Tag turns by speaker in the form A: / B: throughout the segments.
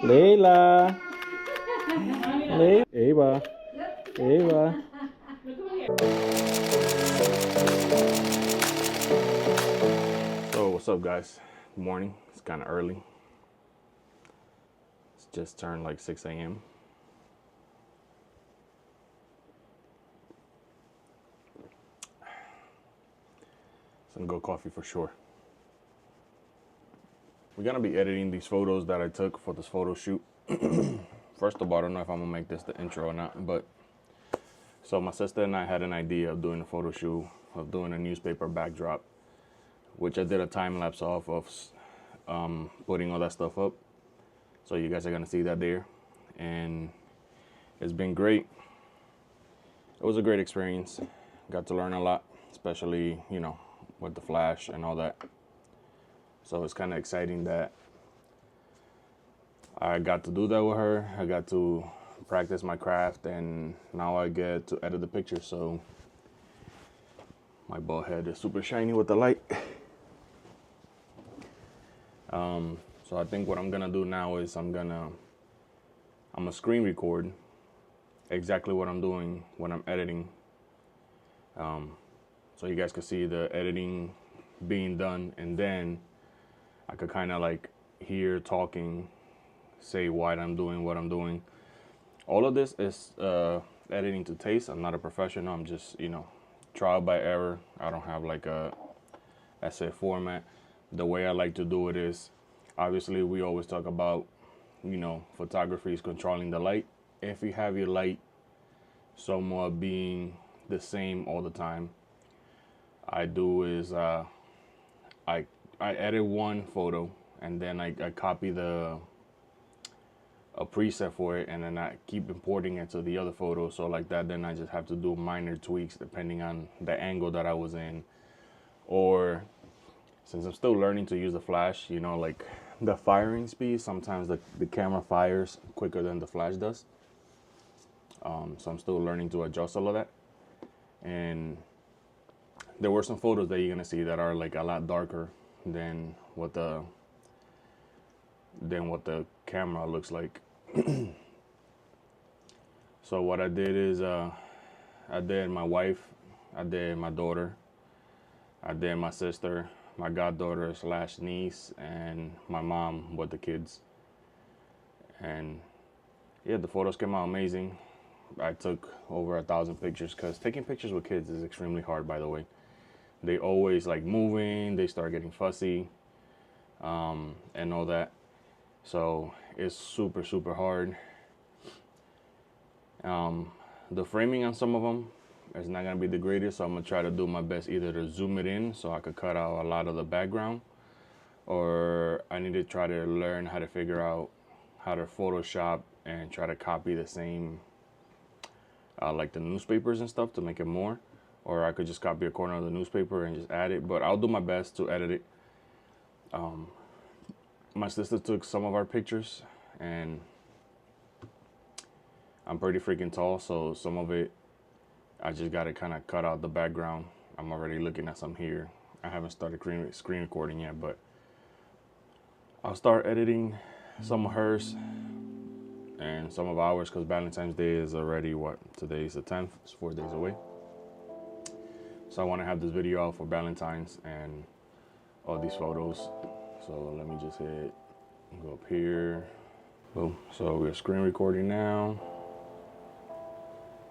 A: Layla. Ava. Ava. So what's up, guys? Good morning. It's kind of early. It's just turned like 6 a.m. Some good coffee for sure. We're gonna be editing these photos that I took for this photo shoot. First of all, I don't know if I'm gonna make this the intro or not, but so my sister and I had an idea of doing a photo shoot, of doing a newspaper backdrop, which I did a time lapse off of putting all that stuff up. So you guys are gonna see that there, and it's been great. It was a great experience. Got to learn a lot, especially, you know, with the flash and all that. So it's kind of exciting that I got to do that with her. I got to practice my craft, and now I get to edit the picture. So my bald head is super shiny with the light. So I think what I'm gonna do now is I'm gonna screen record exactly what I'm doing when I'm editing, so you guys can see the editing being done, and then I could kind of like hear talking, say why I'm doing what I'm doing. All of this is editing to taste. I'm not a professional. I'm just, you know, trial by error. I don't have like a essay format. The way I like to do it is, obviously we always talk about, you know, photography is controlling the light. If you have your light somewhat being the same all the time, I do is I edit one photo, and then I copy a preset for it, and then I keep importing it to the other photo. So like that, then I just have to do minor tweaks depending on the angle that I was in, or since I'm still learning to use the flash, you know, like the firing speed, sometimes the camera fires quicker than the flash does. So I'm still learning to adjust all of that. And there were some photos that you're gonna see that are like a lot darker than what the camera looks like. So what I did is I did my wife, I did my daughter, I did my sister, my goddaughter / niece, and my mom with the kids. And yeah, the photos came out amazing. I took over 1,000 pictures, because taking pictures with kids is extremely hard, by the way. They always like moving, they start getting fussy, and all that. So it's super, super hard. The framing on some of them is not gonna be the greatest, so I'm gonna try to do my best either to zoom it in so I could cut out a lot of the background, or I need to try to learn how to figure out how to Photoshop and try to copy the same, like the newspapers and stuff, to make it more. Or I could just copy a corner of the newspaper and just add it, but I'll do my best to edit it. My sister took some of our pictures, and I'm pretty freaking tall, so some of it, I just got to kind of cut out the background. I'm already looking at some here. I haven't started screen recording yet, but I'll start editing some of hers and some of ours, because Valentine's Day is already, what, today is the 10th, it's 4 days away. So I want to have this video out for Valentine's and all these photos. So let me just go up here. Boom. So we're screen recording now.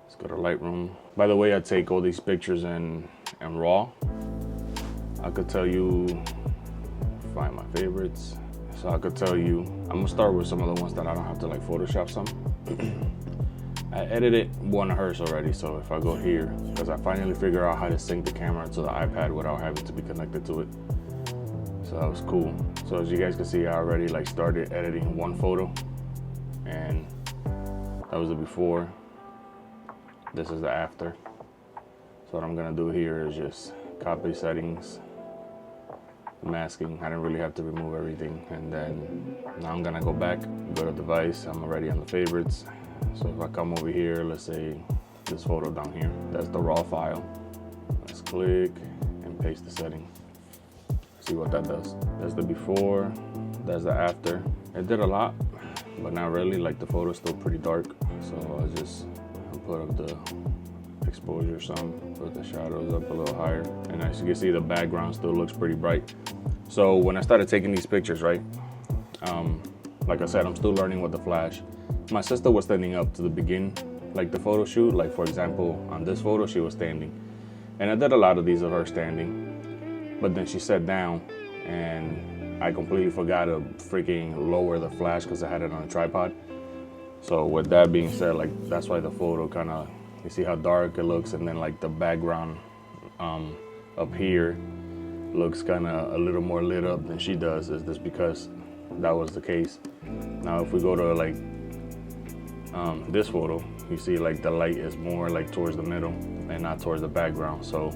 A: Let's go to Lightroom. By the way, I take all these pictures in RAW. I could tell you, find my favorites. So I could tell you, I'm gonna start with some of the ones that I don't have to like Photoshop some. I edited one of hers already, so if I go here, because I finally figured out how to sync the camera to the iPad without having to be connected to it. So that was cool. So as you guys can see, I already like started editing one photo, and that was the before. This is the after. So what I'm gonna do here is just copy settings, masking. I didn't really have to remove everything. And then now I'm gonna go back, go to device. I'm already on the favorites. So if I come over here, let's say this photo down here, that's the raw file. Let's click and paste the setting. See what that does. That's the before, that's the after. It did a lot. but not really. Like the photo's still pretty dark, so I'll put up the exposure some, put the shadows up a little higher, and as you can see, the background still looks pretty bright. So when I started taking these pictures, right, like I said, I'm still learning with the flash. My sister was standing up to the begin, like the photo shoot. Like for example, on this photo, she was standing, and I did a lot of these of her standing, but then she sat down, and I completely forgot to freaking lower the flash because I had it on a tripod. So with that being said, like that's why the photo kind of, you see how dark it looks, and then like the background up here looks kind of a little more lit up than she does. Is this because that was the case? Now if we go to like this photo, you see like the light is more like towards the middle and not towards the background. So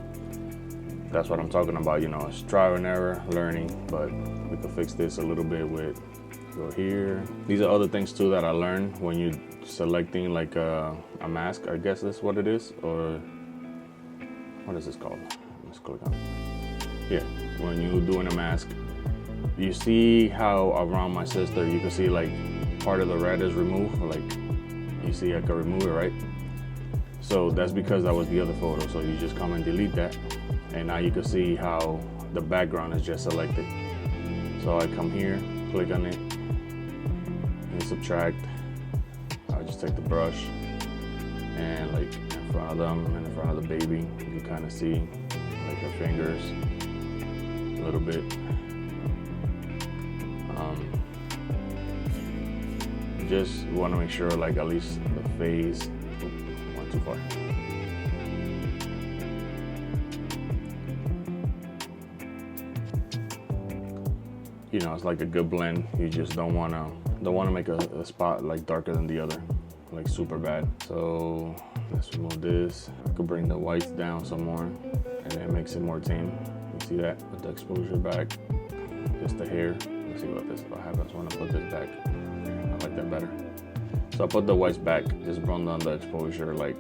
A: that's what I'm talking about, you know, it's trial and error, learning, but we can fix this a little bit with, go here. These are other things too that I learned when you selecting like a mask, I guess that's what it is, or what is this called? Let's click on it. Yeah, when you're doing a mask, you see how around my sister, you can see like part of the red is removed, like you see I can remove it, right? So that's because that was the other photo. So you just come and delete that, and now you can see how the background is just selected. So I come here, click on it, and subtract. I just take the brush and like in front of them and in front of the baby, you can kind of see like her fingers a little bit. Just want to make sure like at least the face, went too far. You know, it's like a good blend. You just don't want to make a spot like darker than the other, like super bad. So let's remove this. I could bring the whites down some more, and then makes it more tame. You see that? Put the exposure back, just the hair. Let's see what happens when I put this back. I like that better. So I put the whites back, just brought down the exposure like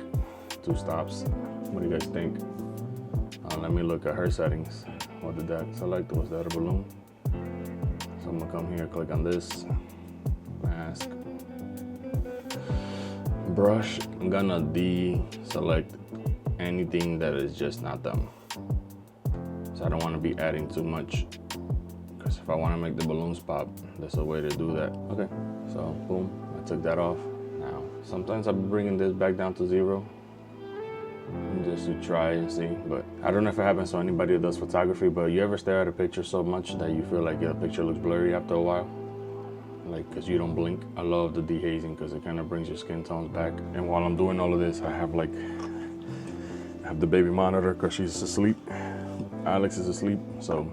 A: 2 stops. What do you guys think? Let me look at her settings. What did that select? Was that a balloon? So I'm gonna come here, click on this, mask, brush. I'm gonna deselect anything that is just not them. So I don't wanna be adding too much, because if I wanna make the balloons pop, there's a way to do that. Okay, so boom, I took that off. Now, sometimes I'll be bringing this back down to 0, just to try and see, but I don't know if it happens to anybody who does photography, but you ever stare at a picture so much that you feel like the picture looks blurry after a while? Like, because you don't blink. I love the dehazing because it kind of brings your skin tones back. And while I'm doing all of this, I have the baby monitor because she's asleep. Alex is asleep, so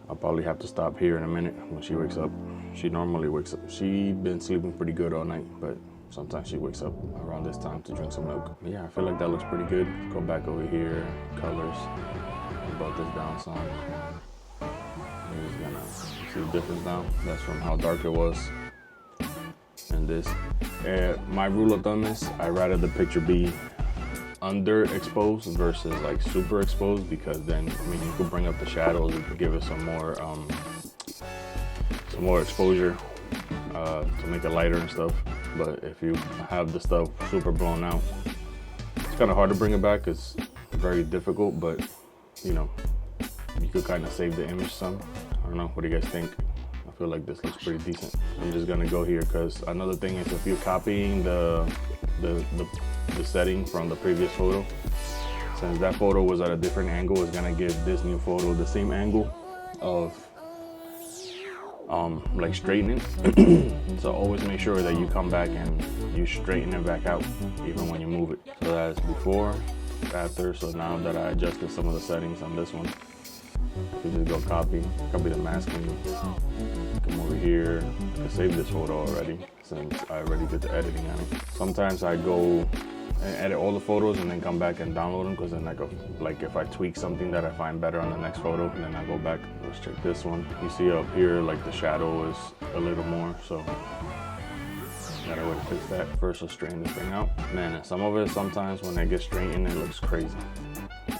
A: I'll probably have to stop here in a minute when she wakes up. She normally wakes up. She's been sleeping pretty good all night, but sometimes she wakes up around this time to drink some milk. But yeah, I feel like that looks pretty good. Go back over here, colors. Brought this down some. I'm just gonna see the difference now. That's from how dark it was. And this. My rule of thumb is I'd rather the picture be underexposed versus like super exposed, because then, I mean, you could bring up the shadows, you could give it some more exposure to make it lighter and stuff. But if you have the stuff super blown out, it's kind of hard to bring it back. It's very difficult, but you know, you could kind of save the image some. I don't know, what do you guys think? I feel like this looks pretty decent. I'm just gonna go here, because another thing is if you're copying the setting from the previous photo, since that photo was at a different angle, it's gonna give this new photo the same angle of like straightening. So always make sure that you come back and you straighten it back out even when you move it. So that's before, after. So now that I adjusted some of the settings on this one, you just go copy the masking, come over here. I can save this photo already since I already did the editing on it. Sometimes I go and edit all the photos and then come back and download them, because then I go, like if I tweak something that I find better on the next photo, and then I go back. Let's check this one. You see up here like the shadow is a little more, so got a way to fix that. First, I'll straighten this thing out. Man, some of it, sometimes when I get straightened, it looks crazy.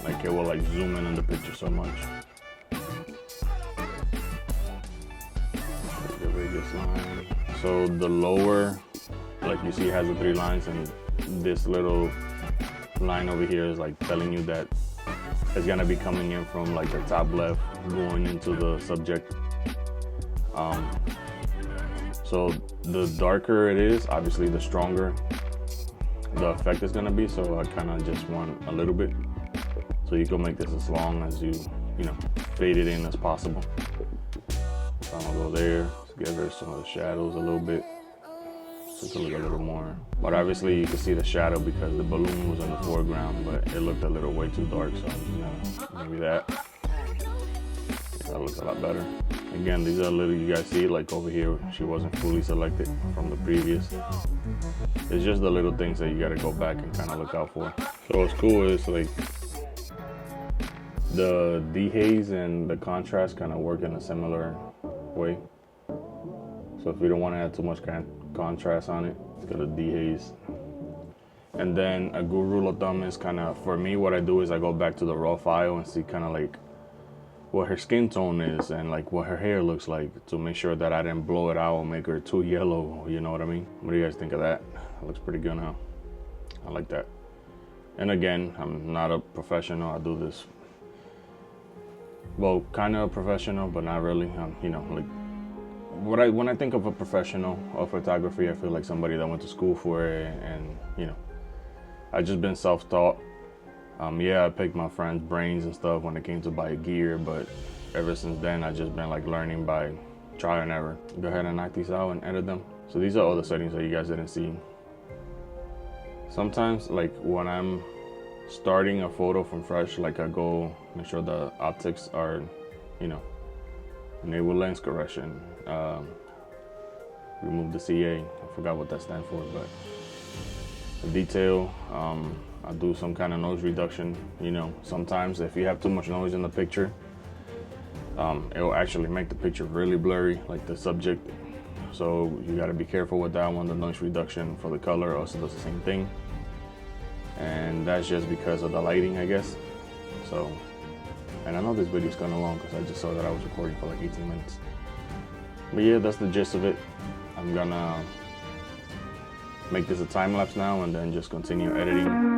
A: Like it will like zoom in on the picture so much. The radius line. So the lower, like you see, has the 3 lines, and this little line over here is like telling you that it's gonna be coming in from like the top left, going into the subject. So the darker it is, obviously the stronger the effect is gonna be. So I kind of just want a little bit, so you can make this as long as you fade it in as possible. So I'm gonna go there, give her some of the shadows a little bit, so it can look a little more. But obviously you can see the shadow because the balloon was in the foreground, but it looked a little way too dark. So maybe that looks a lot better. Again, these are little, you guys see, like over here, she wasn't fully selected from the previous. It's just the little things that you gotta go back and kind of look out for. So what's cool is like the dehaze and the contrast kind of work in a similar way. So if you don't want to add too much contrast on it, it's got a dehaze. And then a good rule of thumb is kind of, for me, what I do is I go back to the raw file and see kind of like what her skin tone is and like what her hair looks like, to make sure that I didn't blow it out and make her too yellow, you know what I mean? What do you guys think of that? That looks pretty good, huh? I like that. And again, I'm not a professional. I do this, well, kind of a professional, but not really. Like when I think of a professional of photography, I feel like somebody that went to school for it, and I just been self-taught. Yeah, I picked my friends' brains and stuff when it came to buy gear, but ever since then, I just been like learning by trial and error. Go ahead and knock these out and edit them. So these are all the settings that you guys didn't see. Sometimes, like when I'm starting a photo from fresh, like I go make sure the optics are, enable lens correction, remove the CA. I forgot what that stands for, but the detail, I do some kind of noise reduction. Sometimes if you have too much noise in the picture, it will actually make the picture really blurry, like the subject. So you got to be careful with that one. The noise reduction for the color also does the same thing. And that's just because of the lighting, I guess. So, and I know this video is kind of long because I just saw that I was recording for like 18 minutes. But yeah, that's the gist of it. I'm gonna make this a time lapse now and then just continue editing.